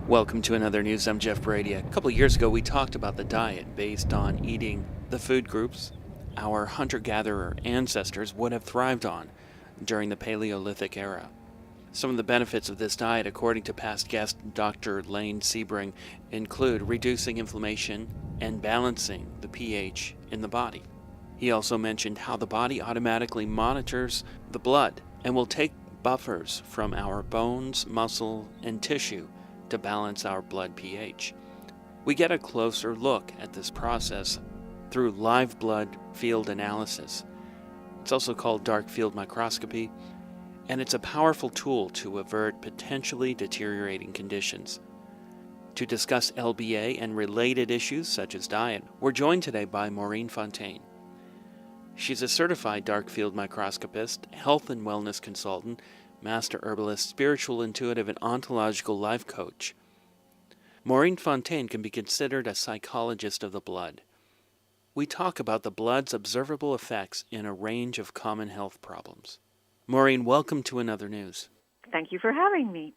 Welcome to another news. I'm Jeff Brady. A couple of years ago, we talked about the diet based on eating the food groups our hunter-gatherer ancestors would have thrived on during the Paleolithic era. Some of the benefits of this diet, according to past guest Dr. Lane Sebring, include reducing inflammation and balancing the pH in the body. He also mentioned how the body automatically monitors the blood and will take buffers from our bones, muscle, and tissue to balance our blood pH. We get a closer look at this process through live blood field analysis. It's also called Dark Field Microscopy, and it's a powerful tool to avert potentially deteriorating conditions. To discuss LBA and related issues such as diet, we're joined today by Maureen Fontaine. She's a certified Dark Field Microscopist, health and wellness consultant, master herbalist, spiritual intuitive, and ontological life coach. Maureen Fontaine can be considered a psychologist of the blood. We talk about the blood's observable effects in a range of common health problems. Maureen, welcome to Another News. Thank you for having me.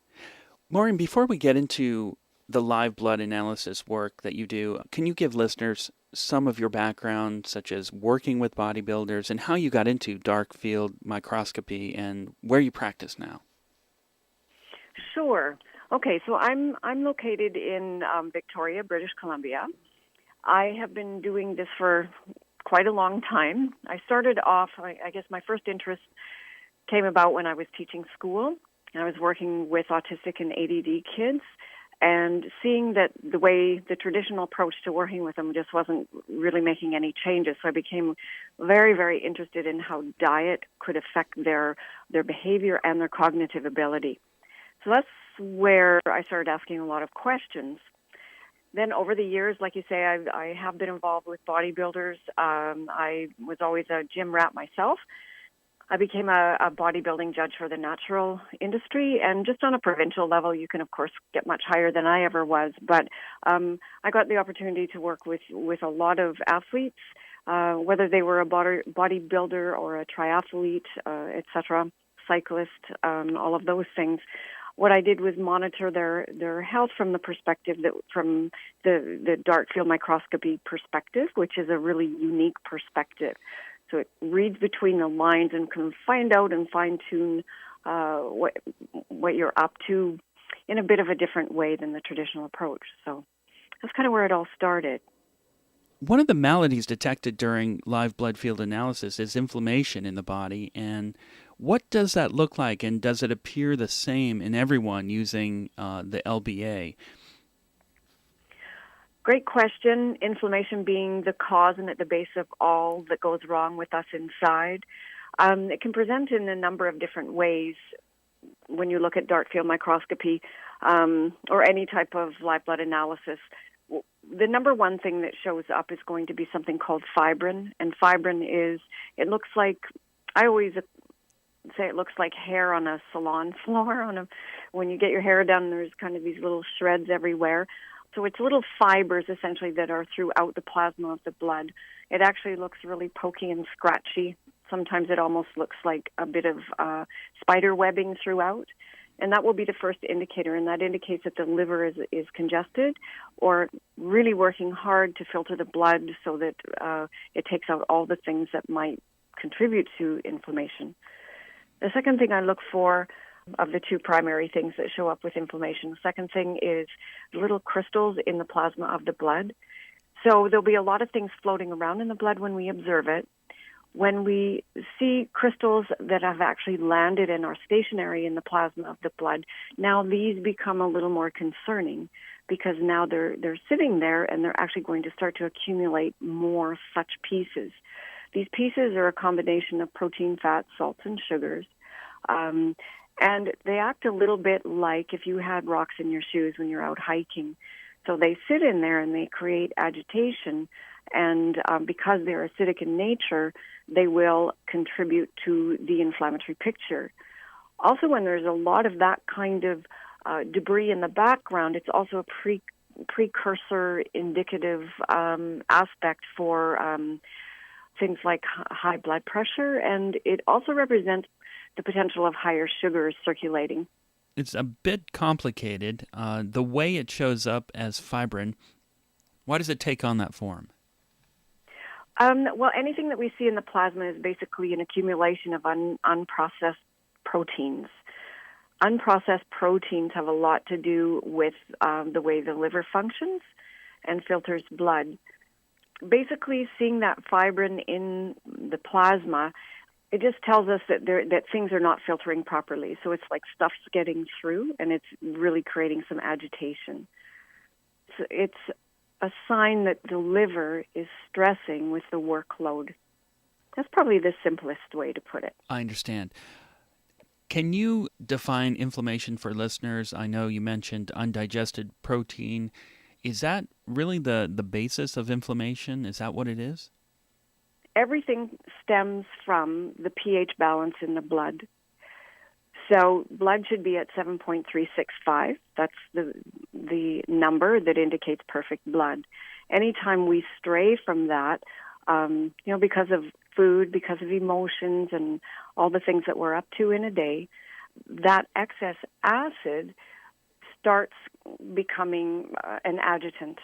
Maureen, before we get into the live blood analysis work that you do, can you give listeners some of your background, such as working with bodybuilders, and how you got into dark field microscopy and where you practice now? Sure. Okay, so I'm located in Victoria, British Columbia. I have been doing this for quite a long time. I started off, I guess my first interest came about when I was teaching school. I was working with autistic and ADD kids, and seeing that the traditional approach to working with them just wasn't really making any changes. So I became very, very interested in how diet could affect their behavior and their cognitive ability. So that's where I started asking a lot of questions. Then over the years, like you say, I have been involved with bodybuilders. I was always a gym rat myself. I became a bodybuilding judge for the natural industry, and just on a provincial level, you can, of course, get much higher than I ever was. But I got the opportunity to work with a lot of athletes, whether they were a bodybuilder or a triathlete, etc., cyclist, all of those things. What I did was monitor their health from the perspective from the dark field microscopy perspective, which is a really unique perspective. So it reads between the lines and can find out and fine-tune what you're up to in a bit of a different way than the traditional approach. So that's kind of where it all started. One of the maladies detected during live blood field analysis is inflammation in the body. And what does that look like, and does it appear the same in everyone using the LBA? Great question. Inflammation being the cause and at the base of all that goes wrong with us inside. It can present in a number of different ways when you look at dark field microscopy or any type of live blood analysis. The number one thing that shows up is going to be something called fibrin. And fibrin it looks like, I always say it looks like hair on a salon floor. When you get your hair done, there's kind of these little shreds everywhere. So it's little fibers, essentially, that are throughout the plasma of the blood. It actually looks really pokey and scratchy. Sometimes it almost looks like a bit of spider webbing throughout. And that will be the first indicator, and that indicates that the liver is congested or really working hard to filter the blood so that it takes out all the things that might contribute to inflammation. The second thing I look for of the two primary things that show up with inflammation. The second thing is little crystals in the plasma of the blood. So there'll be a lot of things floating around in the blood when we observe it. When we see crystals that have actually landed and are stationary in the plasma of the blood, now these become a little more concerning because now they're sitting there and they're actually going to start to accumulate more such pieces. These pieces are a combination of protein, fats, salts, and sugars. And they act a little bit like if you had rocks in your shoes when you're out hiking. So they sit in there and they create agitation, and because they're acidic in nature, they will contribute to the inflammatory picture. Also, when there's a lot of that kind of debris in the background, it's also a precursor indicative aspect for things like high blood pressure, and it also represents the potential of higher sugars circulating. It's a bit complicated. The way it shows up as fibrin, why does it take on that form? Well, anything that we see in the plasma is basically an accumulation of unprocessed proteins. Unprocessed proteins have a lot to do with the way the liver functions and filters blood. Basically, seeing that fibrin in the plasma, it just tells us that that things are not filtering properly. So it's like stuff's getting through, and it's really creating some agitation. So it's a sign that the liver is stressing with the workload. That's probably the simplest way to put it. I understand. Can you define inflammation for listeners? I know you mentioned undigested protein. Is that really the basis of inflammation? Is that what it is? Everything stems from the pH balance in the blood. So blood should be at 7.365. That's the number that indicates perfect blood. Anytime we stray from that, because of food, because of emotions and all the things that we're up to in a day, that excess acid starts becoming an adjutant.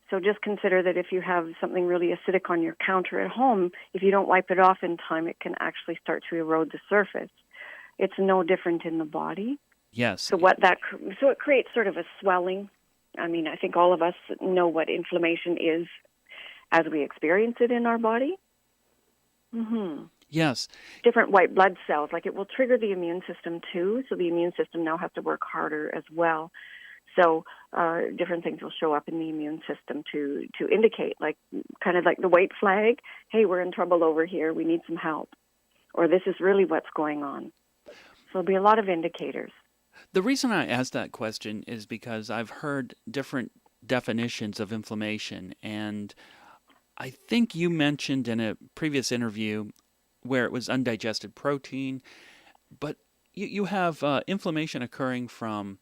So just consider that if you have something really acidic on your counter at home, if you don't wipe it off in time, it can actually start to erode the surface. It's no different in the body. Yes. So it creates sort of a swelling. I mean, I think all of us know what inflammation is as we experience it in our body. Mm-hmm. Yes. Different white blood cells, like it will trigger the immune system too, so the immune system now has to work harder as well. So different things will show up in the immune system to indicate, like kind of like the white flag, hey, we're in trouble over here, we need some help, or this is really what's going on. So there'll be a lot of indicators. The reason I asked that question is because I've heard different definitions of inflammation, and I think you mentioned in a previous interview where it was undigested protein, but you have inflammation occurring from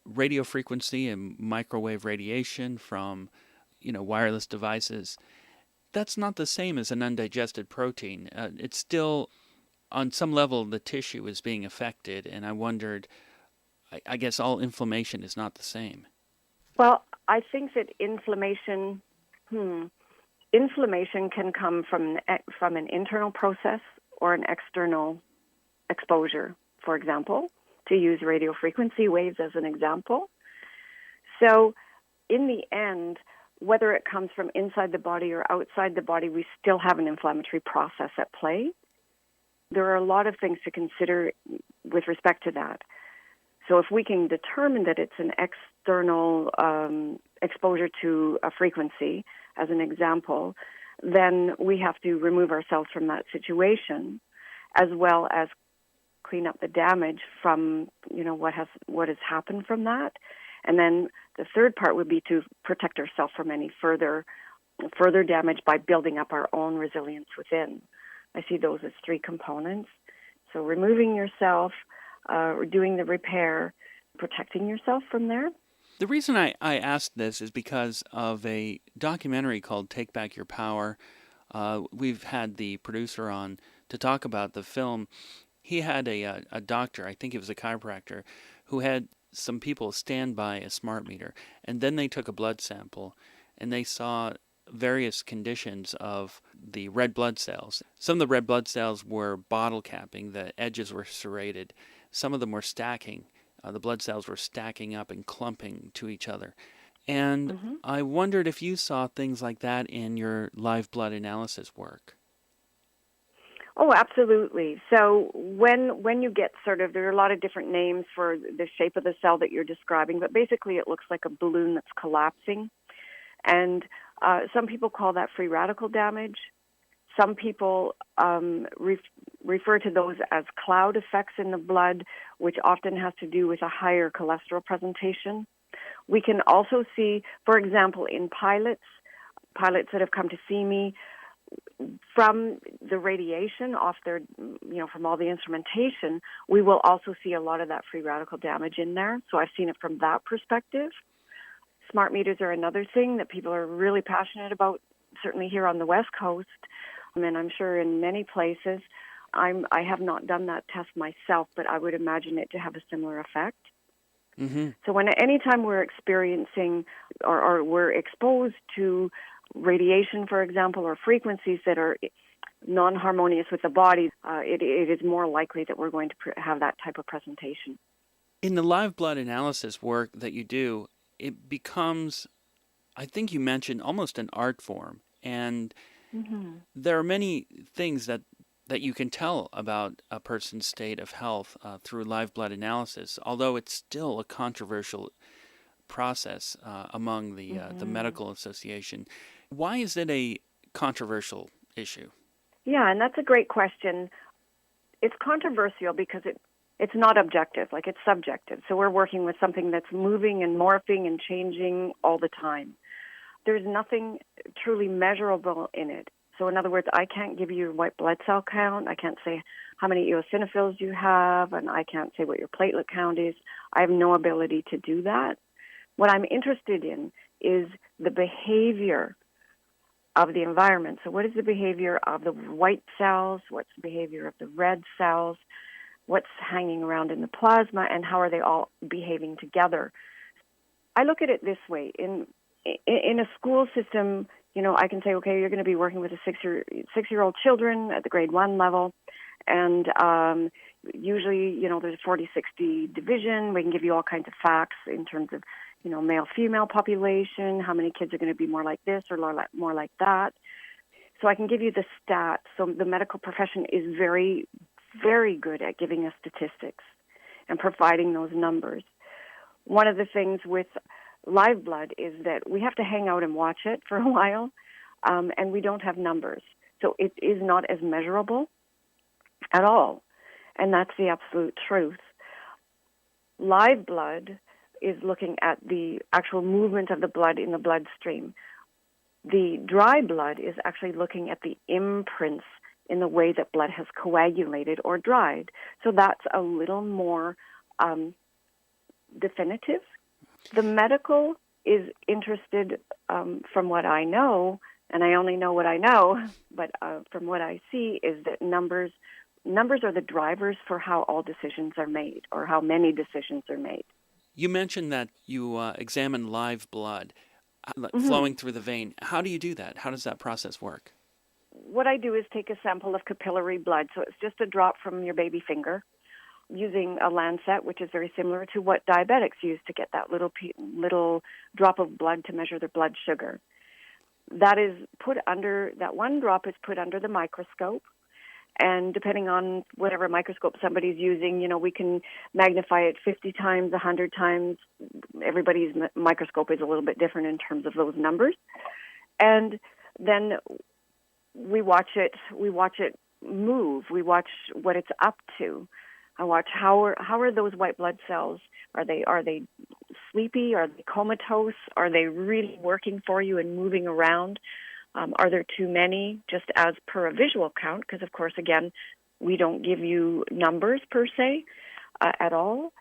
radio frequency and microwave radiation, from wireless devices. That's not the same as an undigested protein. It's still, on some level, the tissue is being affected, and I wondered, I guess all inflammation is not the same. Well, I think that inflammation can come from an internal process or an external exposure, for example, to use radio frequency waves as an example. So in the end, whether it comes from inside the body or outside the body, we still have an inflammatory process at play. There are a lot of things to consider with respect to that. So if we can determine that it's an external exposure to a frequency, as an example, then we have to remove ourselves from that situation, as well as clean up the damage from what has happened from that. And then the third part would be to protect ourselves from any further damage by building up our own resilience within. I see those as three components. So removing yourself, doing the repair, protecting yourself from there. The reason I asked this is because of a documentary called Take Back Your Power. We've had the producer on to talk about the film. He had a doctor, I think it was a chiropractor, who had some people stand by a smart meter, and then they took a blood sample, and they saw various conditions of the red blood cells. Some of the red blood cells were bottle capping, the edges were serrated. Some of them were stacking. The blood cells were stacking up and clumping to each other. And I wondered if you saw things like that in your live blood analysis work. Oh, absolutely. So when you get there are a lot of different names for the shape of the cell that you're describing, but basically it looks like a balloon that's collapsing. And some people call that free radical damage. Some people refer to those as cloud effects in the blood, which often has to do with a higher cholesterol presentation. We can also see, for example, in pilots that have come to see me, from the radiation off their, from all the instrumentation, we will also see a lot of that free radical damage in there. So I've seen it from that perspective. Smart meters are another thing that people are really passionate about, certainly here on the West Coast, and I'm sure in many places. I have not done that test myself, but I would imagine it to have a similar effect. Mm-hmm. So anytime we're experiencing or we're exposed to radiation, for example, or frequencies that are non-harmonious with the body, it is more likely that we're going to have that type of presentation. In the live blood analysis work that you do, it becomes, I think you mentioned, almost an art form. And there are many things that you can tell about a person's state of health through live blood analysis, although it's still a controversial process among the medical association. Why is it a controversial issue? Yeah, and that's a great question. It's controversial because it's not objective, like it's subjective. So we're working with something that's moving and morphing and changing all the time. There's nothing truly measurable in it. So in other words, I can't give you your white blood cell count. I can't say how many eosinophils you have, and I can't say what your platelet count is. I have no ability to do that. What I'm interested in is the behavior of the environment. So what is the behavior of the white cells? What's the behavior of the red cells? What's hanging around in the plasma, and how are they all behaving together? I look at it this way. In a school system, I can say, okay, you're going to be working with a six-year-old children at the grade 1 level, and usually, there's a 40-60 division. We can give you all kinds of facts in terms of, male-female population, how many kids are going to be more like this or more like that. So I can give you the stats. So the medical profession is very, very good at giving us statistics and providing those numbers. One of the things with live blood is that we have to hang out and watch it for a while, and we don't have numbers. So it is not as measurable at all, and that's the absolute truth. Live blood is looking at the actual movement of the blood in the bloodstream. The dry blood is actually looking at the imprints in the way that blood has coagulated or dried. So that's a little more definitive. The medical is interested, from what I know, and I only know what I know, but from what I see is that numbers are the drivers for how all decisions are made or how many decisions are made. You mentioned that you examine live blood flowing through the vein. How do you do that? How does that process work? What I do is take a sample of capillary blood, so it's just a drop from your baby finger, using a lancet, which is very similar to what diabetics use to get that little drop of blood to measure their blood sugar. That one drop is put under the microscope, and depending on whatever microscope somebody's using, we can magnify it 50 times, 100 times. Everybody's microscope is a little bit different in terms of those numbers. And then we watch it move. We watch what it's up to. I watch how are those white blood cells? Are they sleepy? Are they comatose? Are they really working for you and moving around? Are there too many, just as per a visual count? Because, of course, again, we don't give you numbers per se at all.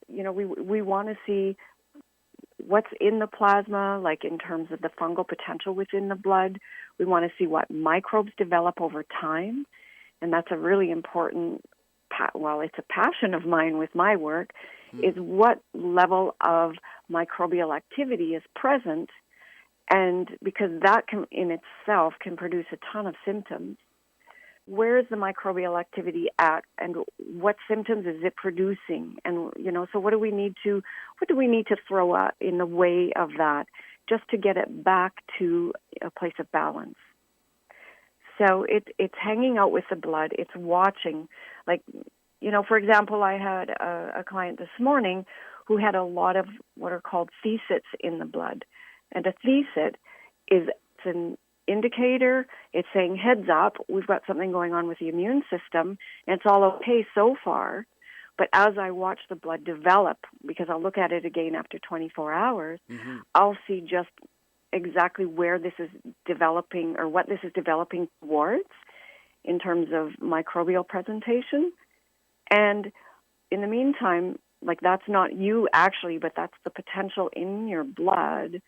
We want to see what's in the plasma, like in terms of the fungal potential within the blood. We want to see what microbes develop over time, and that's a really important, it's a passion of mine with my work, is what level of microbial activity is present. And because that in itself can produce a ton of symptoms, where is the microbial activity at, and what symptoms is it producing? And so what do we need to throw out in the way of that, just to get it back to a place of balance? So it's hanging out with the blood. It's watching, for example, I had a client this morning who had a lot of what are called thecits in the blood. And a thecit it's an indicator. It's saying, heads up, we've got something going on with the immune system, and it's all okay so far. But as I watch the blood develop, because I'll look at it again after 24 hours, I'll see just exactly where this is developing or what this is developing towards in terms of microbial presentation. And in the meantime, that's not you actually, but that's the potential in your blood.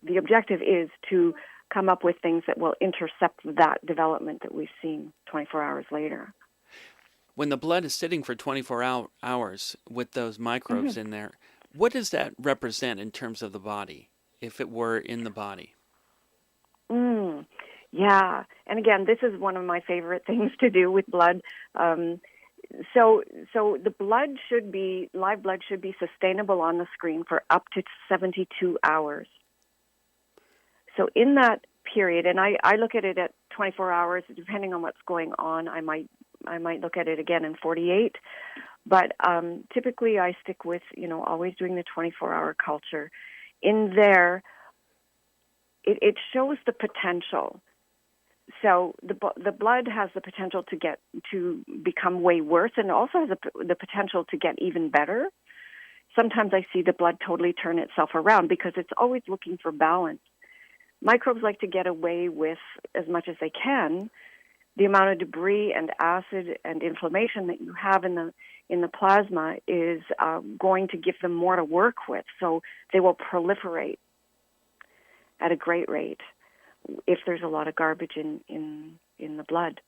The objective is to come up with things that will intercept that development that we've seen 24 hours later. When the blood is sitting for 24 hours with those Hmm. microbes in there, what does that represent in terms of the body, if it were in the body? Mm, yeah, and again, this is one of my favorite things to do with blood. Um, so the live blood should be sustainable on the screen for up to 72 hours. So in that period, and I look at it at 24 hours, depending on what's going on, I might look at it again in 48. But typically I stick with, always doing the 24-hour culture. In there, it shows the potential. So the blood has the potential to become way worse, and also has the potential to get even better. Sometimes I see the blood totally turn itself around because it's always looking for balance. Microbes like to get away with, as much as they can, the amount of debris and acid and inflammation that you have in the plasma is going to give them more to work with. So they will proliferate at a great rate if there's a lot of garbage in the blood.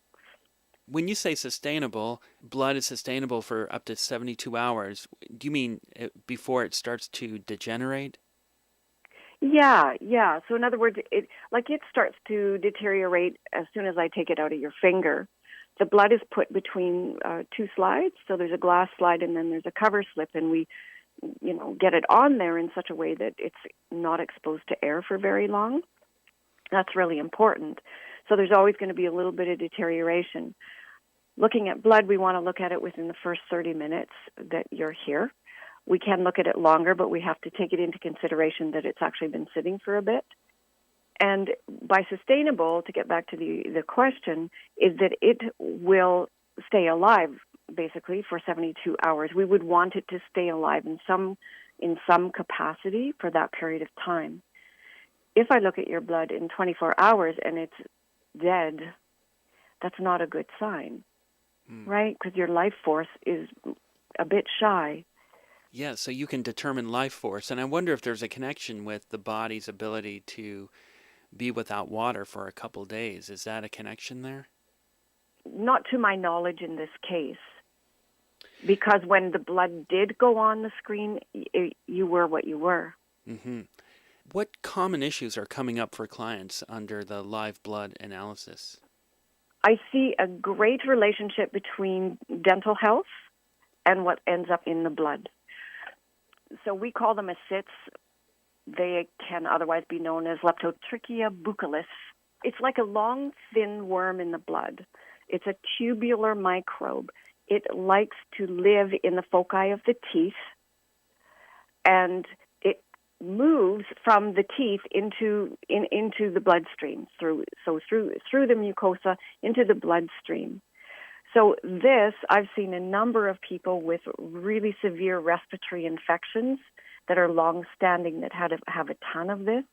When you say sustainable, blood is sustainable for up to 72 hours, do you mean before it starts to degenerate? Yeah. So in other words, it starts to deteriorate as soon as I take it out of your finger. The blood is put between two slides. So there's a glass slide and then there's a cover slip, and we, get it on there in such a way that it's not exposed to air for very long. That's really important. So there's always going to be a little bit of deterioration. Looking at blood, we want to look at it within the first 30 minutes that you're here. We can look at it longer, but we have to take it into consideration that it's actually been sitting for a bit. And by sustainable, to get back to the question, is that it will stay alive, basically, for 72 hours. We would want it to stay alive in some capacity for that period of time. If I look at your blood in 24 hours and it's dead, that's not a good sign, right? Because your life force is a bit shy. Yeah, so you can determine life force. And I wonder if there's a connection with the body's ability to be without water for a couple days. Is that a connection there? Not to my knowledge in this case, because when the blood did go on the screen, you were what you were. Mm-hmm. What common issues are coming up for clients under the live blood analysis? I see a great relationship between dental health and what ends up in the blood. So we call them ascites. They can otherwise be known as Leptotrichia buccalis. It's like a long, thin worm in the blood. It's a tubular microbe. It likes to live in the foci of the teeth, and it moves from the teeth into the bloodstream through the mucosa into the bloodstream. So I've seen a number of people with really severe respiratory infections that are long-standing that have a ton of this.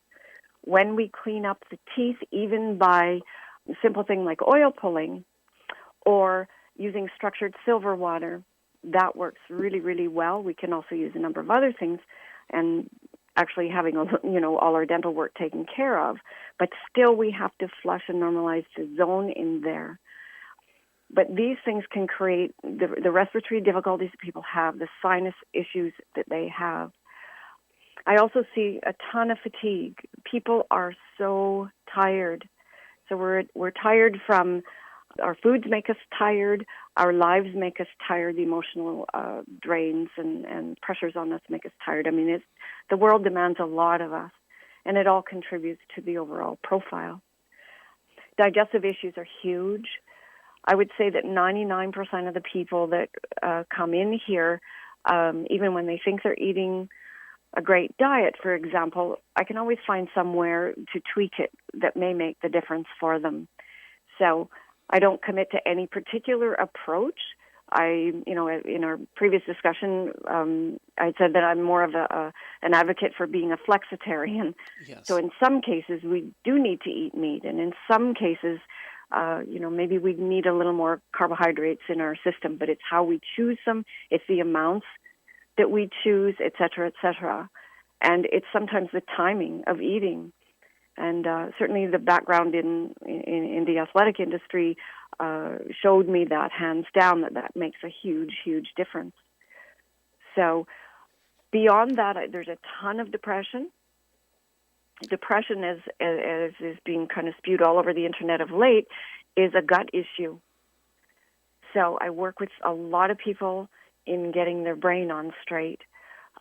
When we clean up the teeth, even by a simple thing like oil pulling or using structured silver water, that works really, really well. We can also use a number of other things and actually having all our dental work taken care of. But still we have to flush and normalize the zone in there. But these things can create the respiratory difficulties that people have, the sinus issues that they have. I also see a ton of fatigue. People are so tired. So we're tired from our foods make us tired, our lives make us tired, the emotional drains and pressures on us make us tired. I mean, the world demands a lot of us, and it all contributes to the overall profile. Digestive issues are huge. I would say that 99% of the people that come in here, even when they think they're eating a great diet, for example, I can always find somewhere to tweak it that may make the difference for them. So I don't commit to any particular approach. In our previous discussion, I said that I'm more of an advocate for being a flexitarian. Yes. So in some cases, we do need to eat meat, and in some cases, maybe we need a little more carbohydrates in our system, but it's how we choose them, it's the amounts that we choose, et cetera, et cetera. And it's sometimes the timing of eating. And certainly the background in the athletic industry, showed me that hands down that makes a huge, huge difference. So beyond that, there's a ton of depression. Depression, as is being kind of spewed all over the internet of late, is a gut issue. So I work with a lot of people in getting their brain on straight.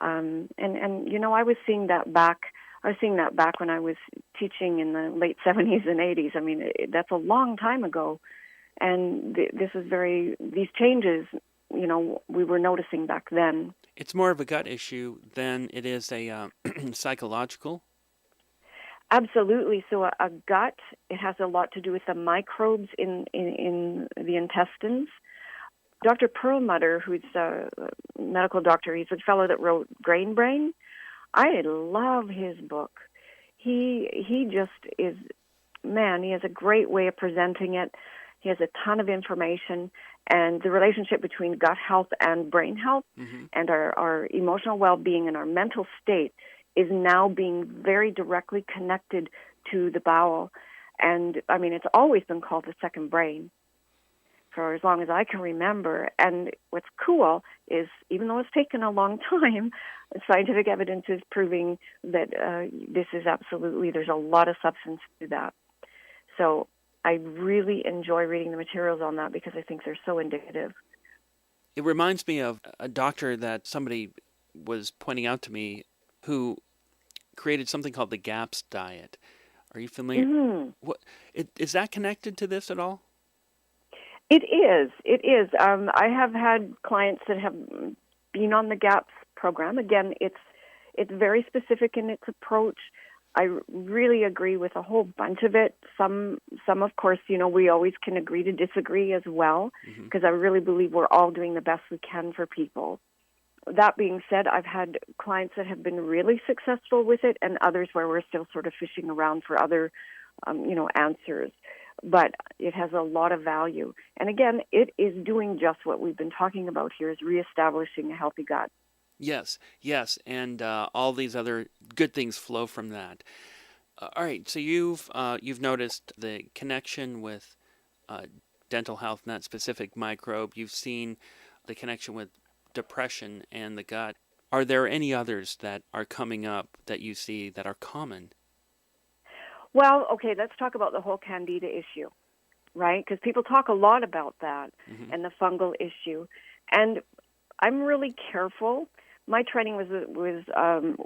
And I was seeing that back. I was seeing that back when I was teaching in the late 70s and 80s. I mean, that's a long time ago. And these changes, we were noticing back then. It's more of a gut issue than it is a psychological? Absolutely. So a gut, it has a lot to do with the microbes in the intestines. Dr. Perlmutter, who's a medical doctor, he's the fellow that wrote Grain Brain. I love his book. He just is, man, he has a great way of presenting it. He has a ton of information, and the relationship between gut health and brain health and our emotional well-being and our mental state is now being very directly connected to the bowel. And, I mean, it's always been called the second brain for as long as I can remember. And what's cool is, even though it's taken a long time, scientific evidence is proving that this is absolutely, there's a lot of substance to that. So I really enjoy reading the materials on that because I think they're so indicative. It reminds me of a doctor that somebody was pointing out to me who created something called the GAPS diet. Are you familiar? Mm-hmm. Is that connected to this at all? It is. It is. I have had clients that have been on the GAPS program. Again, it's very specific in its approach. I really agree with a whole bunch of it. Some of course, we always can agree to disagree as well, because I really believe we're all doing the best we can for people. That being said, I've had clients that have been really successful with it, and others where we're still sort of fishing around for other, answers. But it has a lot of value. And again, it is doing just what we've been talking about here, is reestablishing a healthy gut. Yes, and all these other good things flow from that. All right, so you've noticed the connection with dental health and that specific microbe. You've seen the connection with depression and the gut. Are there any others that are coming up that you see that are common? Well, okay, let's talk about the whole Candida issue, right? Because people talk a lot about that and the fungal issue. And I'm really careful. My training was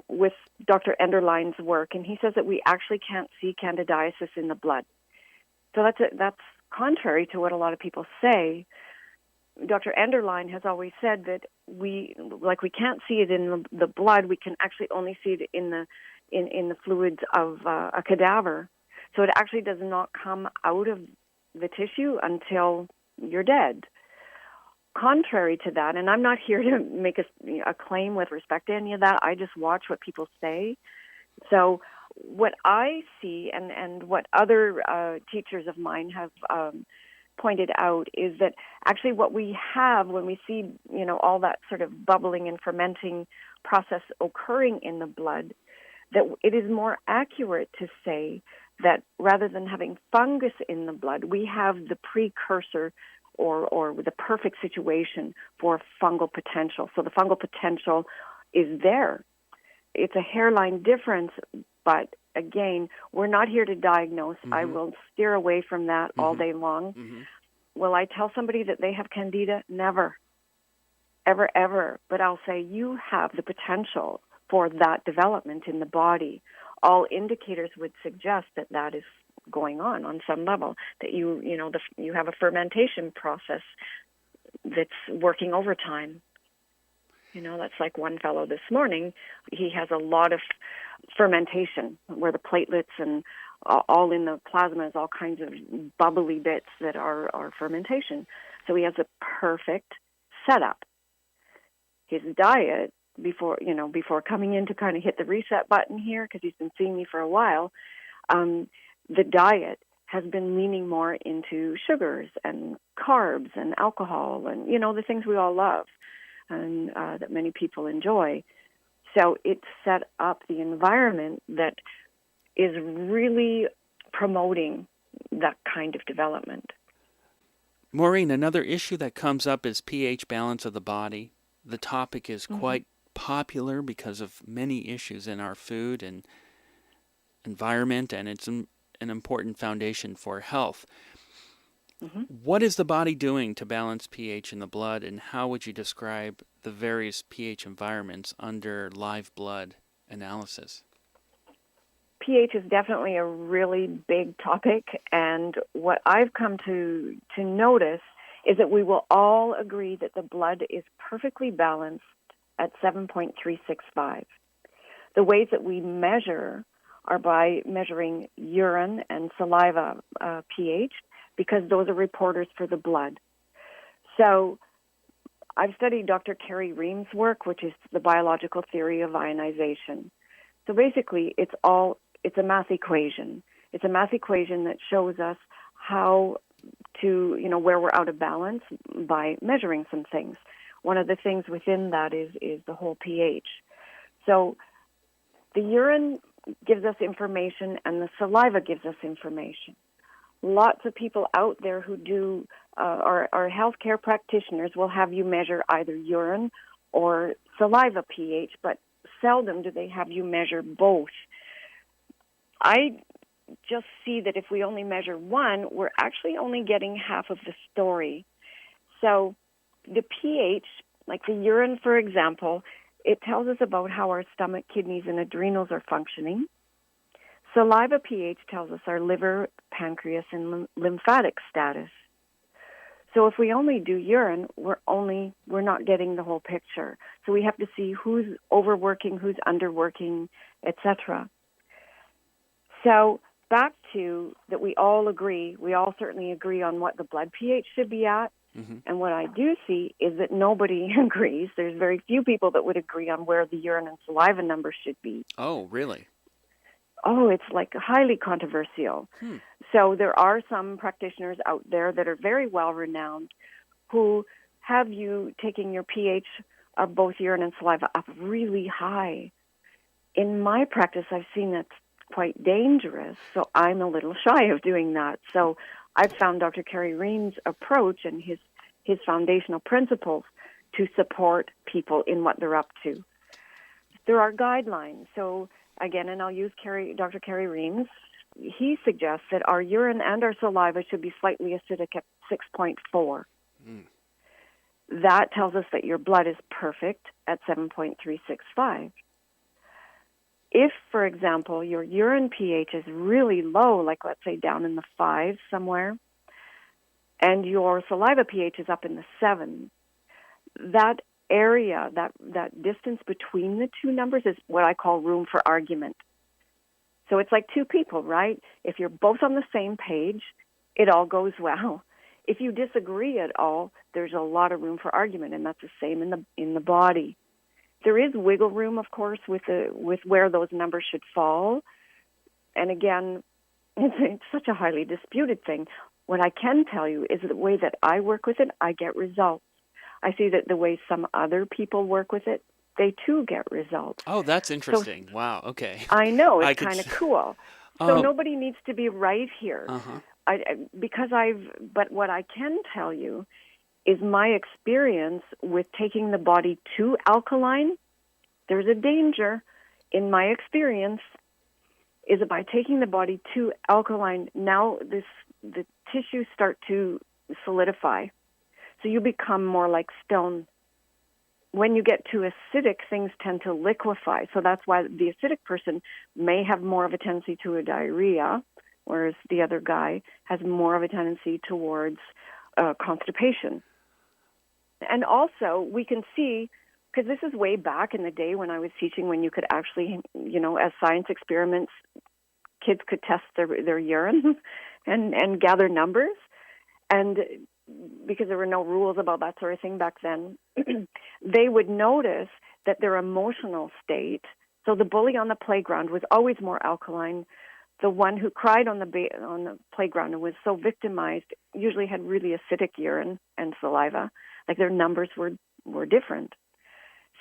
with Dr. Enderlein's work, and he says that we actually can't see candidiasis in the blood. So that's contrary to what a lot of people say. Dr. Enderlein has always said that we can't see it in the blood. We can actually only see it in the fluids of a cadaver. So it actually does not come out of the tissue until you're dead. Contrary to that, and I'm not here to make a claim with respect to any of that, I just watch what people say. So what I see and what other teachers of mine have pointed out is that actually what we have when we see, all that sort of bubbling and fermenting process occurring in the blood, that it is more accurate to say that rather than having fungus in the blood, we have the precursor or the perfect situation for fungal potential. So the fungal potential is there. It's a hairline difference, but again, we're not here to diagnose. I will steer away from that all day long. Will I tell somebody that they have Candida? Never. Ever, ever. But I'll say you have the potential for that development in the body. All indicators would suggest that is going on some level, that you have a fermentation process that's working overtime. That's like one fellow this morning. He has a lot of fermentation where the platelets and all in the plasma is all kinds of bubbly bits that are fermentation. So he has a perfect setup. His diet before coming in to kind of hit the reset button here, because he's been seeing me for a while, the diet has been leaning more into sugars and carbs and alcohol and, the things we all love and that many people enjoy. So it set up the environment that is really promoting that kind of development. Maureen, another issue that comes up is pH balance of the body. The topic is quite popular because of many issues in our food and environment, and it's an important foundation for health. What is the body doing to balance pH in the blood, and how would you describe the various pH environments under live blood analysis? pH is definitely a really big topic, and what I've come to notice is that we will all agree that the blood is perfectly balanced at 7.365. The ways that we measure are by measuring urine and saliva pH, because those are reporters for the blood. So I've studied Dr. Carrie Ream's work, which is the biological theory of ionization. So basically, it's a math equation. It's a math equation that shows us how to, where we're out of balance by measuring some things. One of the things within that is the whole pH. So the urine gives us information and the saliva gives us information. Lots of people out there who do, our healthcare practitioners will have you measure either urine or saliva pH, but seldom do they have you measure both. I just see that if we only measure one, we're actually only getting half of the story. So the pH, like the urine, for example, it tells us about how our stomach, kidneys, and adrenals are functioning. Saliva pH tells us our liver, pancreas, and lymphatic status. So if we only do urine, we're not getting the whole picture. So we have to see who's overworking, who's underworking, etc. So back to that we all certainly agree on what the blood pH should be at. And what I do see is that nobody agrees. There's very few people that would agree on where the urine and saliva numbers should be. Oh, really? Oh, it's like highly controversial. So there are some practitioners out there that are very well-renowned who have you taking your pH of both urine and saliva up really high. In my practice, I've seen that's quite dangerous, so I'm a little shy of doing that. So I've found Dr. Carrie Ream's approach and his foundational principles to support people in what they're up to. There are guidelines. So again, and I'll use Dr. Carrie Ream's, he suggests that our urine and our saliva should be slightly acidic at 6.4. That tells us that your blood is perfect at 7.365. If, for example, your urine pH is really low, like let's say down in the 5 somewhere, and your saliva pH is up in the 7, that area, that distance between the two numbers is what I call room for argument. So it's like two people, right? If you're both on the same page, it all goes well. If you disagree at all, there's a lot of room for argument, and that's the same in the body. There is wiggle room, of course, with where those numbers should fall. And again, it's such a highly disputed thing. What I can tell you is the way that I work with it, I get results. I see that the way some other people work with it, they too get results. Oh, that's interesting. So, wow, okay. I know, it's kind of cool. So nobody needs to be right here. But what I can tell you is my experience with taking the body too alkaline. There's a danger in my experience is that by taking the body too alkaline, now the tissues start to solidify. So you become more like stone. When you get too acidic, things tend to liquefy. So that's why the acidic person may have more of a tendency to a diarrhea, whereas the other guy has more of a tendency towards constipation. And also, we can see, because this is way back in the day when I was teaching, when you could actually, as science experiments, kids could test their urine and gather numbers. And because there were no rules about that sort of thing back then, they would notice that their emotional state, so the bully on the playground was always more alkaline. The one who cried on the playground and was so victimized usually had really acidic urine and saliva. Like their numbers were different.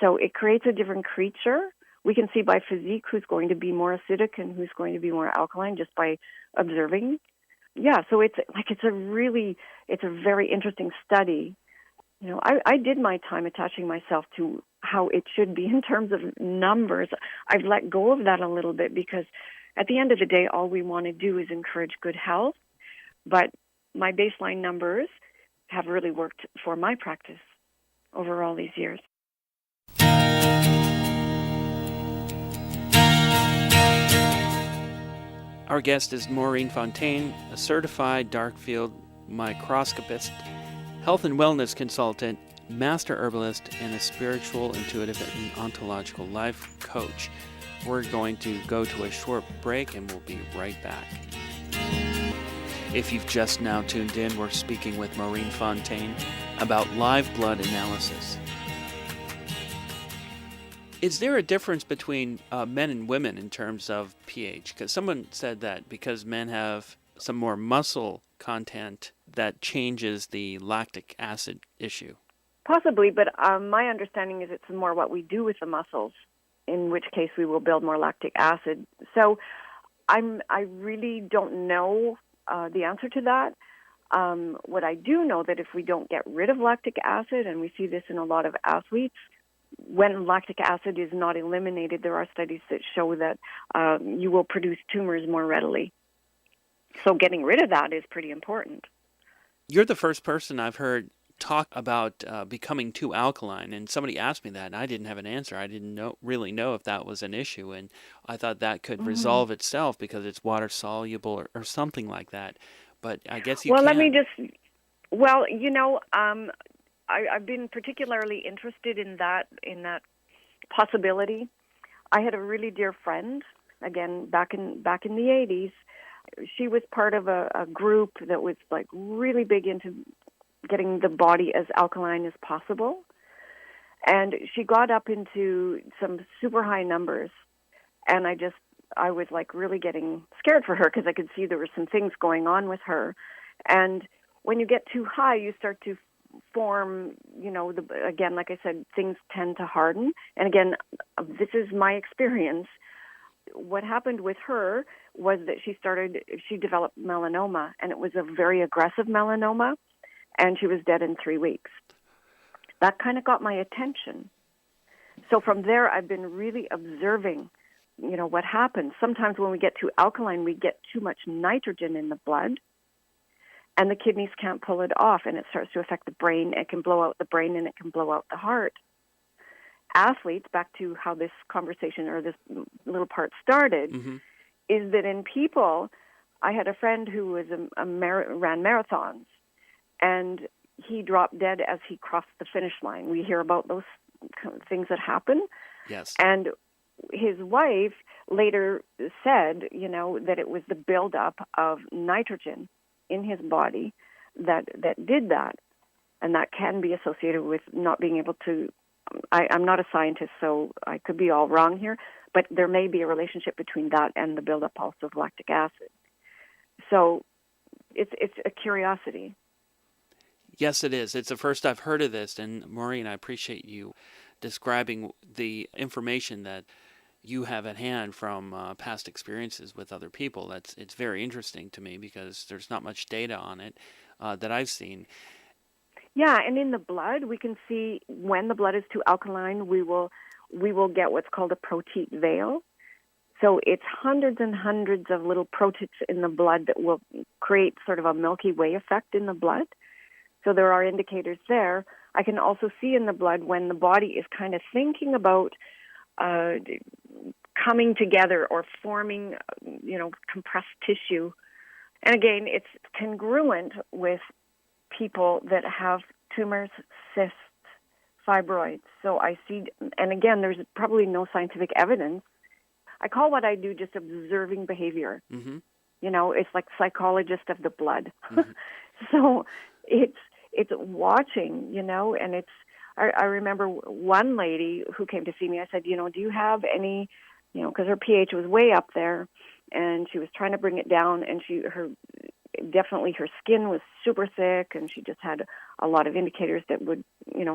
So it creates a different creature. We can see by physique who's going to be more acidic and who's going to be more alkaline just by observing. Yeah, so it's a very interesting study. I did my time attaching myself to how it should be in terms of numbers. I've let go of that a little bit because at the end of the day, all we want to do is encourage good health. But my baseline numbers have really worked for my practice over all these years. Our guest is Maureen Fontaine, a certified Darkfield Microscopist, health and wellness consultant, master herbalist, and a spiritual, intuitive, and ontological life coach. We're going to go to a short break and we'll be right back. If you've just now tuned in, we're speaking with Maureen Fontaine about live blood analysis. Is there a difference between men and women in terms of pH? Because someone said that because men have some more muscle content, that changes the lactic acid issue. Possibly, but my understanding is it's more what we do with the muscles, in which case we will build more lactic acid. So I really don't know the answer to that. What I do know that if we don't get rid of lactic acid, and we see this in a lot of athletes, when lactic acid is not eliminated, there are studies that show that you will produce tumors more readily. So getting rid of that is pretty important. You're the first person I've heard talk about becoming too alkaline, and somebody asked me that, and I didn't have an answer. I didn't really know if that was an issue, and I thought that could resolve itself because it's water soluble or something like that. But I guess you can't. I've been particularly interested in that possibility. I had a really dear friend, again back in the 80s. She was part of a group that was like really big into getting the body as alkaline as possible, and she got up into some super high numbers, and I was like really getting scared for her because I could see there were some things going on with her. And when you get too high, you start to form, again, like I said, things tend to harden. And again, this is my experience. What happened with her was that she developed melanoma, and it was a very aggressive melanoma, and she was dead in 3 weeks. That kind of got my attention. So from there, I've been really observing, what happens. Sometimes when we get too alkaline, we get too much nitrogen in the blood, and the kidneys can't pull it off, and it starts to affect the brain. It can blow out the brain, and it can blow out the heart. Athletes, back to how this conversation or this little part started, is that in people, I had a friend who was ran marathons, and he dropped dead as he crossed the finish line. We hear about those things that happen. Yes. And his wife later said, that it was the buildup of nitrogen in his body that did that, and that can be associated with not being able to. I'm not a scientist, so I could be all wrong here, but there may be a relationship between that and the buildup also of lactic acid. So it's a curiosity. Yes, it is. It's the first I've heard of this, and Maureen, I appreciate you describing the information that you have at hand from past experiences with other people. It's very interesting to me because there's not much data on it that I've seen. Yeah, and in the blood, we can see when the blood is too alkaline, we will get what's called a protein veil. So it's hundreds and hundreds of little proteins in the blood that will create sort of a Milky Way effect in the blood. So there are indicators there. I can also see in the blood when the body is kind of thinking about coming together or forming, compressed tissue. And again, it's congruent with people that have tumors, cysts, fibroids. So I see, and again, there's probably no scientific evidence. I call what I do just observing behavior. Mm-hmm. It's like psychologist of the blood. Mm-hmm. So it's watching, and it's, I remember one lady who came to see me, I said, do you have any, because her pH was way up there, and she was trying to bring it down, and her skin was super thick, and she just had a lot of indicators that would,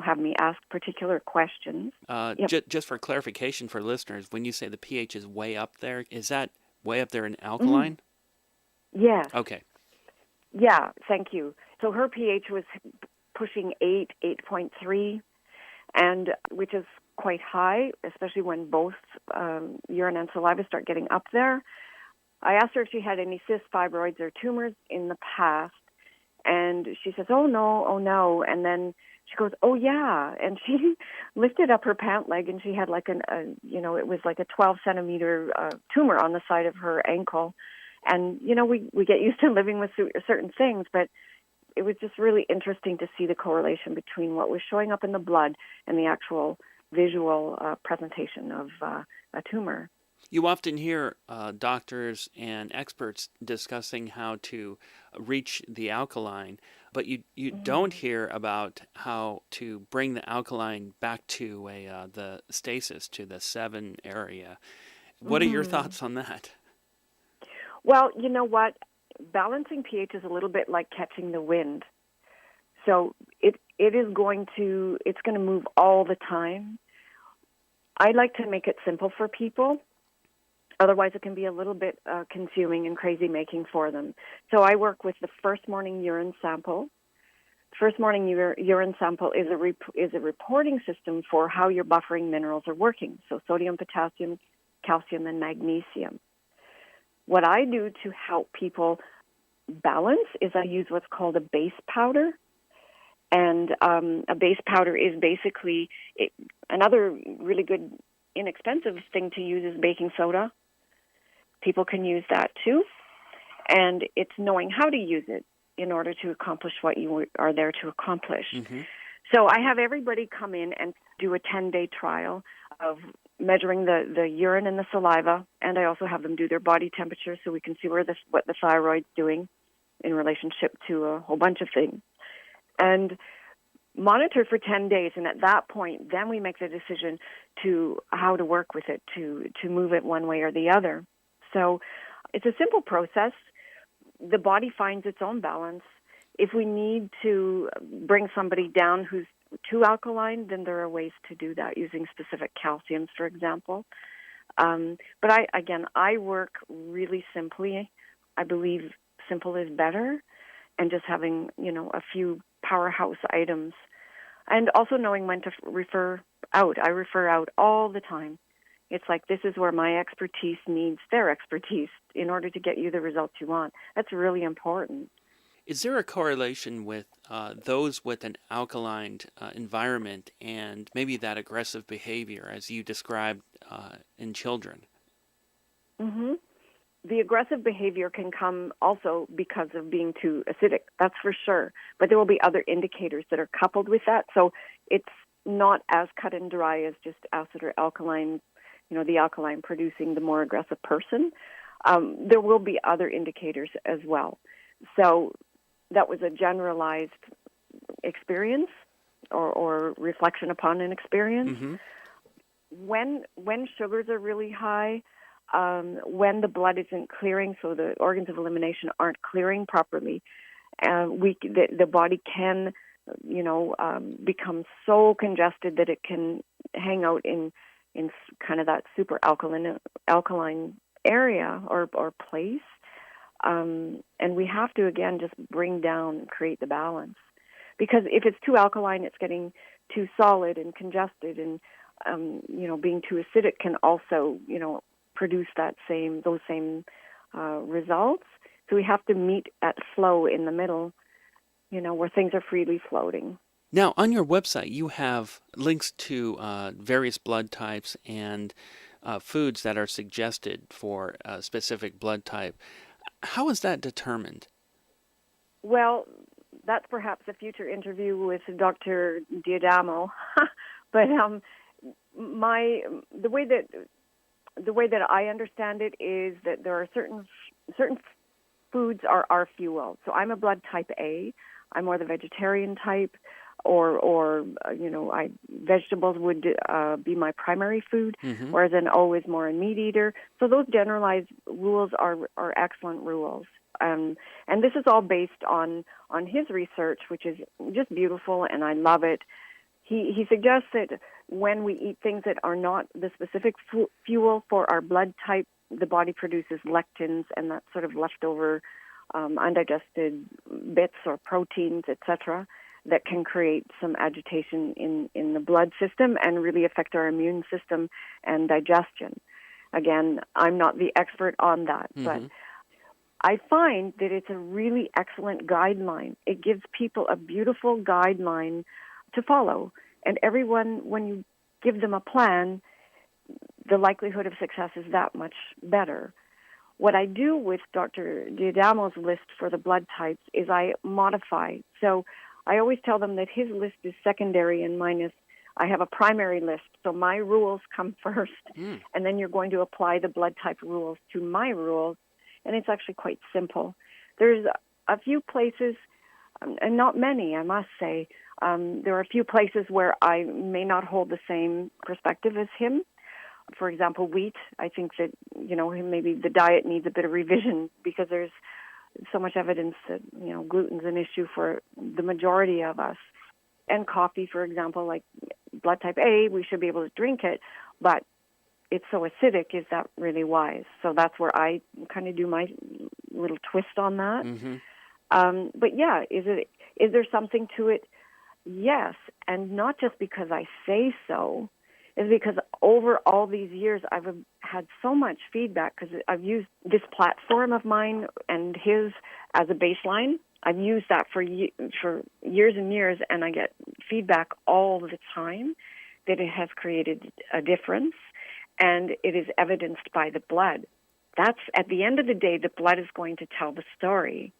have me ask particular questions. Yep. Just for clarification for listeners, when you say the pH is way up there, is that way up there in alkaline? Mm-hmm. Yes. Okay. Yeah, thank you. So her pH was pushing 8, 8.3, and which is quite high, especially when both urine and saliva start getting up there. I asked her if she had any cysts, fibroids, or tumors in the past, and she says, oh, no. And then she goes, oh, yeah. And she lifted up her pant leg, and she had like it was like a 12-centimeter tumor on the side of her ankle. And, we get used to living with certain things, but it was just really interesting to see the correlation between what was showing up in the blood and the actual visual presentation of a tumor. You often hear doctors and experts discussing how to reach the alkaline, but you don't hear about how to bring the alkaline back to the stasis, to the 7 area. What are your thoughts on that? Well, you know what? Balancing pH is a little bit like catching the wind. So it's going to move all the time. I like to make it simple for people. Otherwise, it can be a little bit consuming and crazy-making for them. So I work with the first morning urine sample. First morning urine sample is a reporting system for how your buffering minerals are working. So sodium, potassium, calcium, and magnesium. What I do to help people balance is I use what's called a base powder. And a base powder is basically another really good, inexpensive thing to use is baking soda. People can use that too. And it's knowing how to use it in order to accomplish what you are there to accomplish. Mm-hmm. So I have everybody come in and do a 10-day trial of measuring the urine and the saliva, and I also have them do their body temperature so we can see what the thyroid's doing in relationship to a whole bunch of things. And monitor for 10 days, and at that point, then we make the decision to how to work with it, to move it one way or the other. So it's a simple process. The body finds its own balance. If we need to bring somebody down who's too alkaline, then there are ways to do that using specific calciums, for example. But I work really simply. I believe simple is better, and just having, a few powerhouse items. And also knowing when to refer out. I refer out all the time. It's like, this is where my expertise needs their expertise in order to get you the results you want. That's really important. Is there a correlation with those with an alkaline environment and maybe that aggressive behavior as you described in children? Mm-hmm. The aggressive behavior can come also because of being too acidic, that's for sure. But there will be other indicators that are coupled with that. So it's not as cut and dry as just acid or alkaline, the alkaline producing the more aggressive person. There will be other indicators as well. So that was a generalized experience or reflection upon an experience. Mm-hmm. When sugars are really high, when the blood isn't clearing, so the organs of elimination aren't clearing properly, the body can, become so congested that it can hang out in kind of that super alkaline area or place. And we have to, again, just bring down and create the balance. Because if it's too alkaline, it's getting too solid and congested, and, being too acidic can also, produce those same results. So we have to meet at flow in the middle, where things are freely floating. Now, on your website, you have links to various blood types and foods that are suggested for a specific blood type. How is that determined? Well, that's perhaps a future interview with Dr. Diadamo. But the way that I understand it is that there are certain foods are our fuel. So I'm a blood type A. I'm more the vegetarian type, or vegetables would be my primary food, mm-hmm. whereas an O is more a meat eater. So those generalized rules are excellent rules. And this is all based on his research, which is just beautiful, and I love it. He suggests that when we eat things that are not the specific fuel for our blood type, the body produces lectins and that sort of leftover undigested bits or proteins, etc., that can create some agitation in the blood system and really affect our immune system and digestion. Again, I'm not the expert on that, but I find that it's a really excellent guideline. It gives people a beautiful guideline to follow. And everyone, when you give them a plan, the likelihood of success is that much better. What I do with Dr. Giadamo's list for the blood types is I modify. So I always tell them that his list is secondary and mine is, I have a primary list. So my rules come first, and then you're going to apply the blood type rules to my rules. And it's actually quite simple. There's a few places, and not many, I must say. There are a few places where I may not hold the same perspective as him. For example, wheat. I think that, maybe the diet needs a bit of revision because there's so much evidence that, gluten's an issue for the majority of us. And coffee, for example, like blood type A, we should be able to drink it, but it's so acidic, is that really wise? So that's where I kind of do my little twist on that. But yeah, is there something to it? Yes, and not just because I say so, is because over all these years I've had so much feedback because I've used this platform of mine and his as a baseline. I've used that for years and years, and I get feedback all the time that it has created a difference, and it is evidenced by the blood. That's, at the end of the day, the blood is going to tell the story.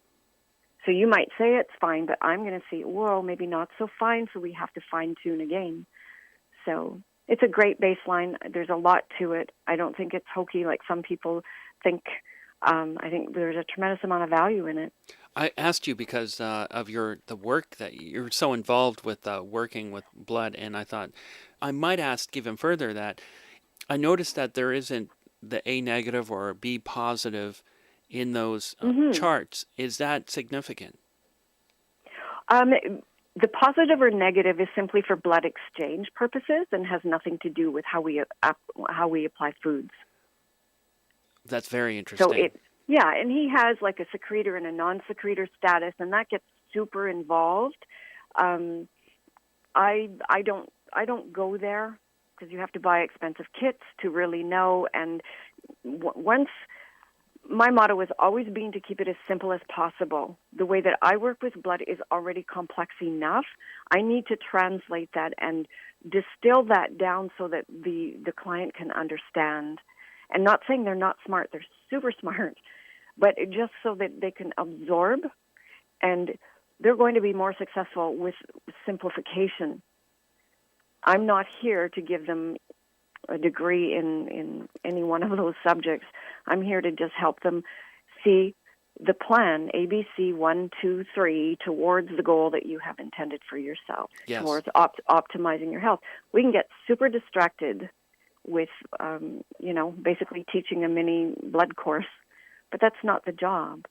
So you might say it's fine, but I'm going to see, whoa, maybe not so fine, so we have to fine-tune again. So it's a great baseline. There's a lot to it. I don't think it's hokey like some people think. I think there's a tremendous amount of value in it. I asked you because of the work that you're so involved with, working with blood, and I thought I might ask even further that I noticed that there isn't the A negative or B positive in those charts. Is that significant? The positive or negative is simply for blood exchange purposes and has nothing to do with how we apply foods. That's very interesting. So and he has like a secretor and a non-secretor status, and that gets super involved. I don't go there because you have to buy expensive kits to really know. And once my motto has always been to keep it as simple as possible. The way that I work with blood is already complex enough. I need to translate that and distill that down so that the client can understand. And not saying they're not smart, they're super smart, but just so that they can absorb, and they're going to be more successful with simplification. I'm not here to give them a degree in any one of those subjects. I'm here to just help them see the plan, ABC 1, 2, 3, towards the goal that you have intended for yourself, towards optimizing your health. We can get super distracted with, basically teaching a mini blood course, but that's not the job.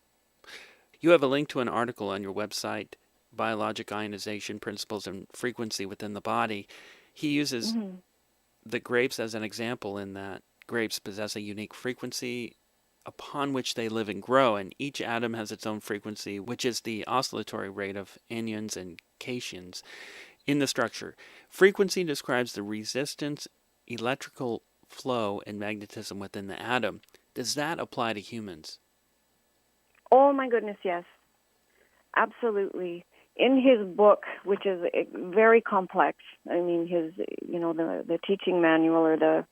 You have a link to an article on your website, Biologic Ionization Principles and Frequency Within the Body. He uses the grapes as an example in that grapes possess a unique frequency upon which they live and grow, and each atom has its own frequency, which is the oscillatory rate of anions and cations in the structure. Frequency describes the resistance, electrical flow, and magnetism within the atom. Does that apply to humans? Oh my goodness, yes. Absolutely. In his book, which is very complex, I mean, his, the teaching manual or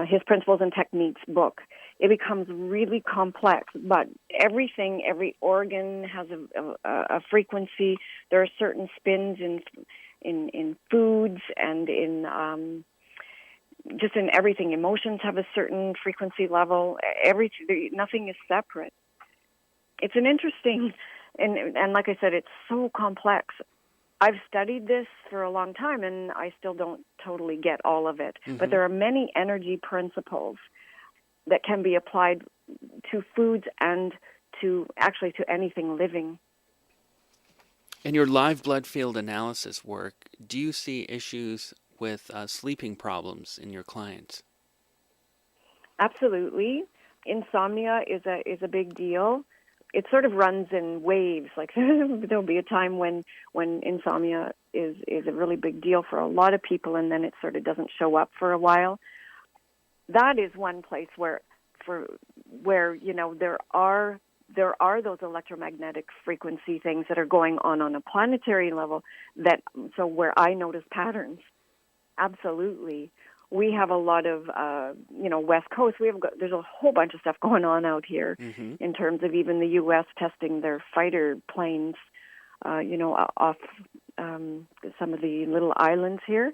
his Principles and Techniques book, it becomes really complex. But every organ has a frequency. There are certain spins in foods and in just in everything. Emotions have a certain frequency level. Nothing is separate. It's an interesting, and like I said, it's so complex. I've studied this for a long time, and I still don't totally get all of it. But there are many energy principles that can be applied to foods and to anything living. In your live blood field analysis work, do you see issues with sleeping problems in your clients? Absolutely. insomnia is a big deal. It sort of runs in waves. Like there'll be a time when insomnia is a really big deal for a lot of people, and then it sort of doesn't show up for a while. That is one place where there are those electromagnetic frequency things that are going on a planetary level. Where I notice patterns, absolutely. We have a lot of, West Coast. There's a whole bunch of stuff going on out here in terms of even the U.S. testing their fighter planes, off some of the little islands here,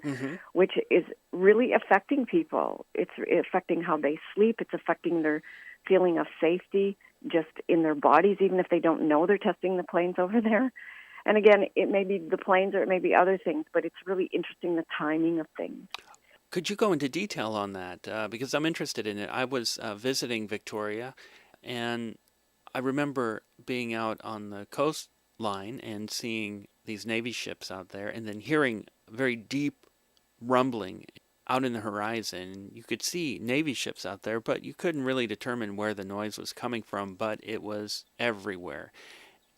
which is really affecting people. It's affecting how they sleep. It's affecting their feeling of safety just in their bodies, even if they don't know they're testing the planes over there. And again, it may be the planes or it may be other things, but it's really interesting the timing of things. Could you go into detail on that? Because I'm interested in it. I was visiting Victoria, and I remember being out on the coastline and seeing these Navy ships out there, and then hearing very deep rumbling out in the horizon. You could see Navy ships out there, but you couldn't really determine where the noise was coming from, but it was everywhere.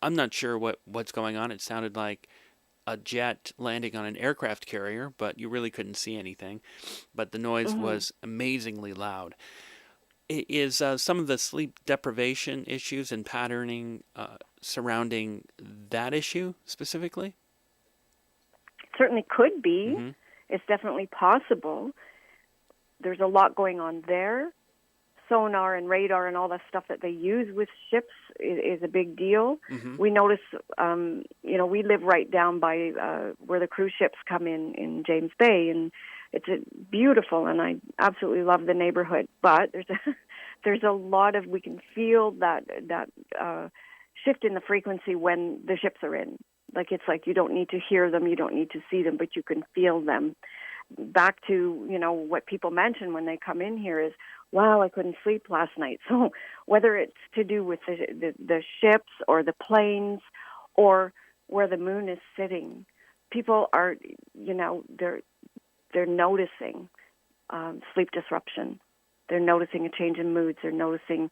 I'm not sure what's going on. It sounded like a jet landing on an aircraft carrier, but you really couldn't see anything. But the noise was amazingly loud. Is some of the sleep deprivation issues and patterning surrounding that issue specifically? Certainly could be. It's definitely possible. There's a lot going on there. Sonar and radar and all that stuff that they use with ships is a big deal. We notice, we live right down by where the cruise ships come in James Bay, and it's beautiful, and I absolutely love the neighborhood. But there's a lot of, we can feel that shift in the frequency when the ships are in. Like it's like you don't need to hear them, you don't need to see them, but you can feel them. Back to, what people mention when they come in here is, wow, I couldn't sleep last night. So whether it's to do with the ships or the planes or where the moon is sitting, people are, they're noticing sleep disruption. They're noticing a change in moods. They're noticing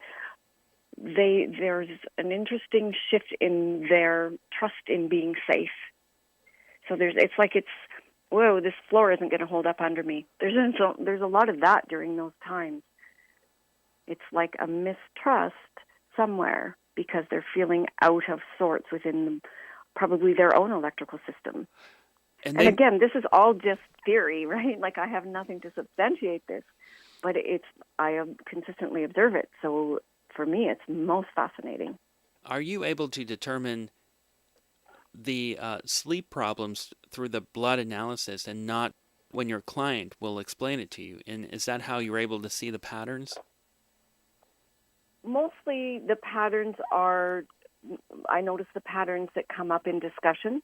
there's an interesting shift in their trust in being safe. So whoa, this floor isn't going to hold up under me. There's a lot of that during those times. It's like a mistrust somewhere because they're feeling out of sorts within probably their own electrical system. And again, this is all just theory, right? Like I have nothing to substantiate this, but I consistently observe it. So for me, it's most fascinating. Are you able to determine the sleep problems through the blood analysis and not when your client will explain it to you? And is that how you're able to see the patterns? Mostly the patterns I notice the patterns that come up in discussion.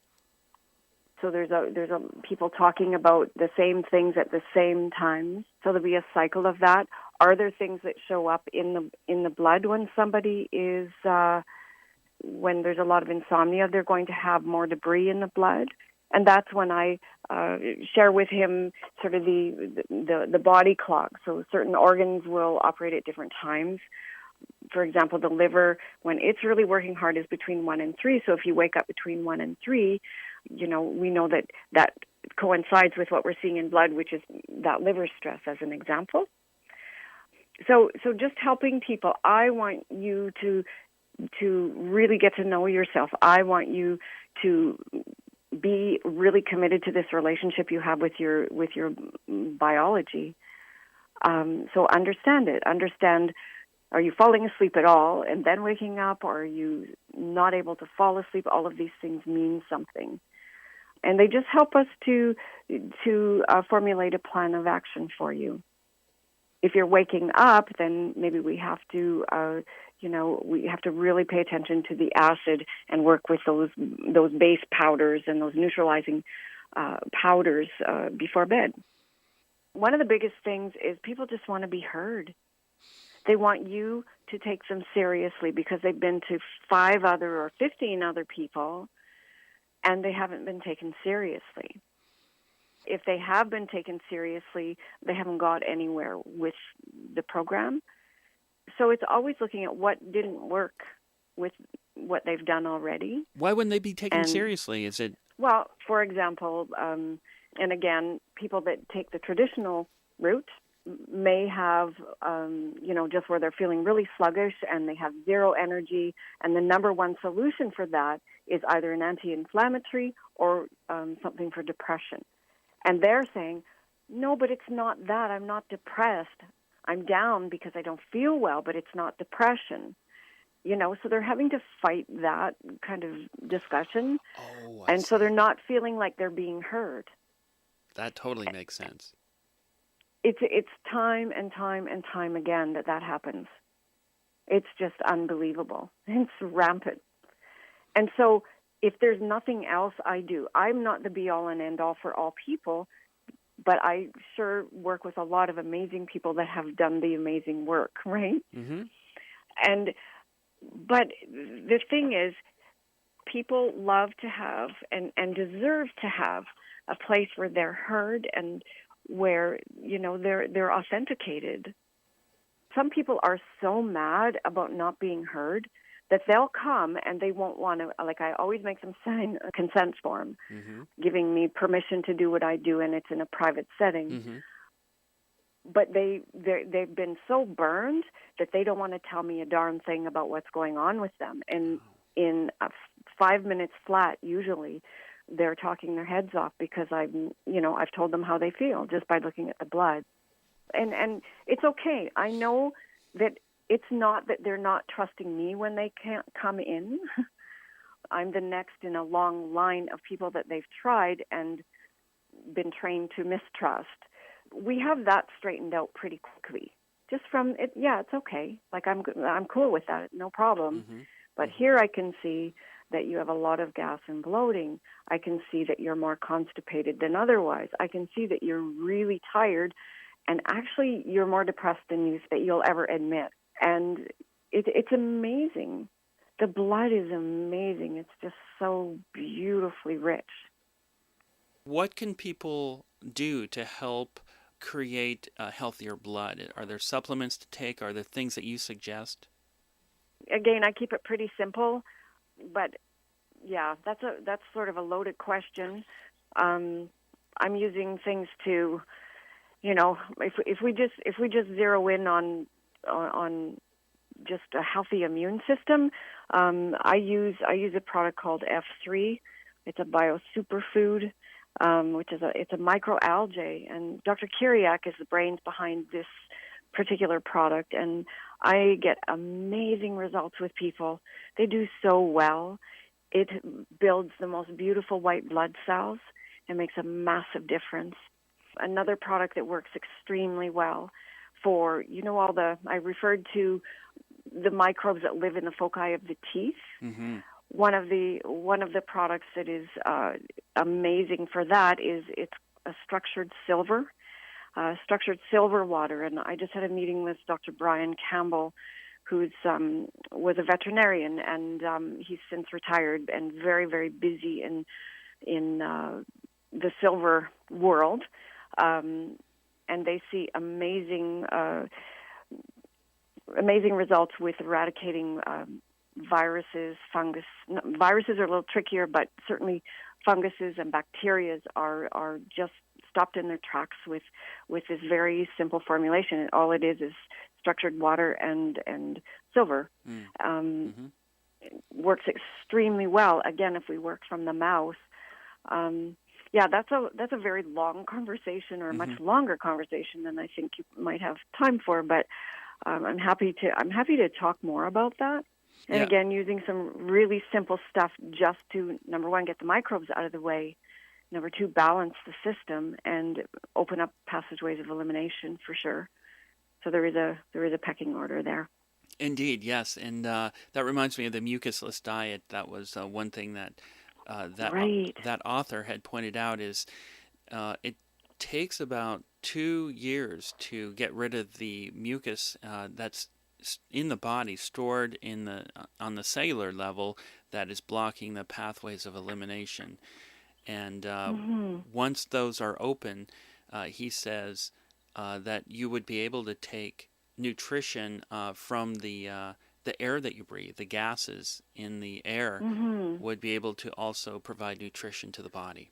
So there's people talking about the same things at the same time. So there'll be a cycle of that. Are there things that show up in the blood when somebody is when there's a lot of insomnia? They're going to have more debris in the blood, and that's when I share with him sort of the body clock. So certain organs will operate at different times. For example, the liver, when it's really working hard, is between 1 and 3. So if you wake up between 1 and 3, we know that coincides with what we're seeing in blood, which is that liver stress, as an example. So just helping people. I want you to really get to know yourself. I want you to be really committed to this relationship you have with your biology. So understand it. Understand. Are you falling asleep at all and then waking up, or are you not able to fall asleep? All of these things mean something. And they just help us to formulate a plan of action for you. If you're waking up, then maybe we have to, we have to really pay attention to the acid and work with those base powders and those neutralizing powders before bed. One of the biggest things is people just want to be heard. They want you to take them seriously because they've been to 5 other or 15 other people and they haven't been taken seriously. If they have been taken seriously, they haven't got anywhere with the program. So it's always looking at what didn't work with what they've done already. Why wouldn't they be taken And, seriously? Is it... well, for example, and again, people that take the traditional route may have, just where they're feeling really sluggish and they have zero energy, and the number one solution for that is either an anti-inflammatory or something for depression. And they're saying, no, but it's not that. I'm not depressed. I'm down because I don't feel well, but it's not depression. So they're having to fight that kind of discussion. Oh, and so they're not feeling like they're being heard. That totally makes sense. It's time and time and time again that happens. It's just unbelievable. It's rampant. And so if there's nothing else I do, I'm not the be-all and end-all for all people, but I sure work with a lot of amazing people that have done the amazing work, right? Mm-hmm. But the thing is, people love to have and deserve to have a place where they're heard and where, they're authenticated. Some people are so mad about not being heard that they'll come and they won't want to, like I always make them sign a consent form, giving me permission to do what I do, and it's in a private setting. Mm-hmm. But they've been so burned that they don't want to tell me a darn thing about what's going on with them. And in 5 minutes flat, usually, they're talking their heads off because I've told them how they feel just by looking at the blood. And it's okay. I know that it's not that they're not trusting me when they can't come in. I'm the next in a long line of people that they've tried and been trained to mistrust. We have that straightened out pretty quickly. Just from it, it's okay. Like I'm cool with that, no problem. Mm-hmm. But here I can see that you have a lot of gas and bloating. I can see that you're more constipated than otherwise. I can see that you're really tired, and actually you're more depressed than you'll ever admit. And it's amazing. The blood is amazing. It's just so beautifully rich. What can people do to help create a healthier blood? Are there supplements to take? Are there things that you suggest? Again, I keep it pretty simple, but that's sort of a loaded question. I'm using things to, if we just zero in on just a healthy immune system, I use a product called F3. It's a bio superfood, which is it's a microalgae, and Dr. Kiriak is the brains behind this particular product, and I get amazing results with people. They do so well. It builds the most beautiful white blood cells and makes a massive difference. Another product that works extremely well for, I referred to the microbes that live in the foci of the teeth. Mm-hmm. One of the products that is amazing for that is it's a structured silver water. And I just had a meeting with Dr. Brian Campbell, who's was a veterinarian, and he's since retired and very, very busy in the silver world. And they see amazing results with eradicating viruses, fungus. Viruses are a little trickier, but certainly funguses and bacteria are just stopped in their tracks with this very simple formulation. And all it is structured water and silver. It works extremely well. Again, if we work from the mouth, that's a very long conversation, or a much longer conversation than I think you might have time for. But I'm happy to talk more about that. And again, using some really simple stuff just to, number one, get the microbes out of the way. Number two, balance the system and open up passageways of elimination for sure. So there is a pecking order there. Indeed, yes, and that reminds me of the mucusless diet. That was one thing that that author had pointed out is it takes about 2 years to get rid of the mucus that's in the body, stored on the cellular level, that is blocking the pathways of elimination. And once those are open, he says that you would be able to take nutrition from the air that you breathe, the gases in the air, would be able to also provide nutrition to the body.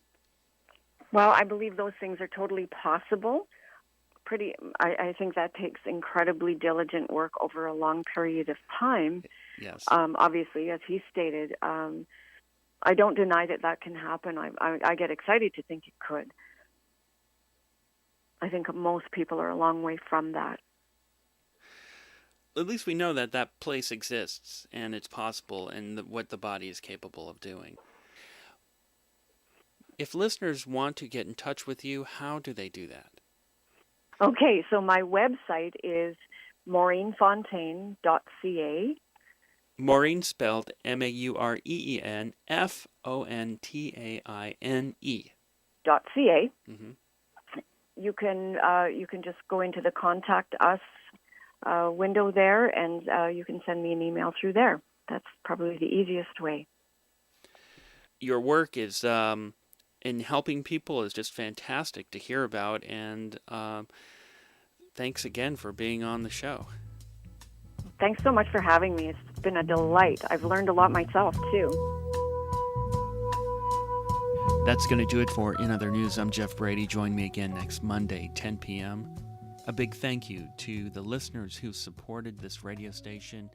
Well, I believe those things are totally possible. I think that takes incredibly diligent work over a long period of time. Yes. Obviously, as he stated, I don't deny that can happen. I get excited to think it could. I think most people are a long way from that. At least we know that that place exists and it's possible and what the body is capable of doing. If listeners want to get in touch with you, how do they do that? Okay, so my website is maureenfontaine.ca. Maureen spelled MaureenFontaine. .ca. Mm-hmm. You can just go into the contact us window there, and you can send me an email through there. That's probably the easiest way. Your work is in helping people is just fantastic to hear about, and thanks again for being on the show. Thanks so much for having me. It's been a delight. I've learned a lot myself, too. That's going to do it for In Other News. I'm Jeff Brady. Join me again next Monday, 10 p.m. A big thank you to the listeners who supported this radio station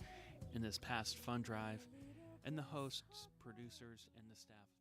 in this past fund drive, and the hosts, producers, and the staff.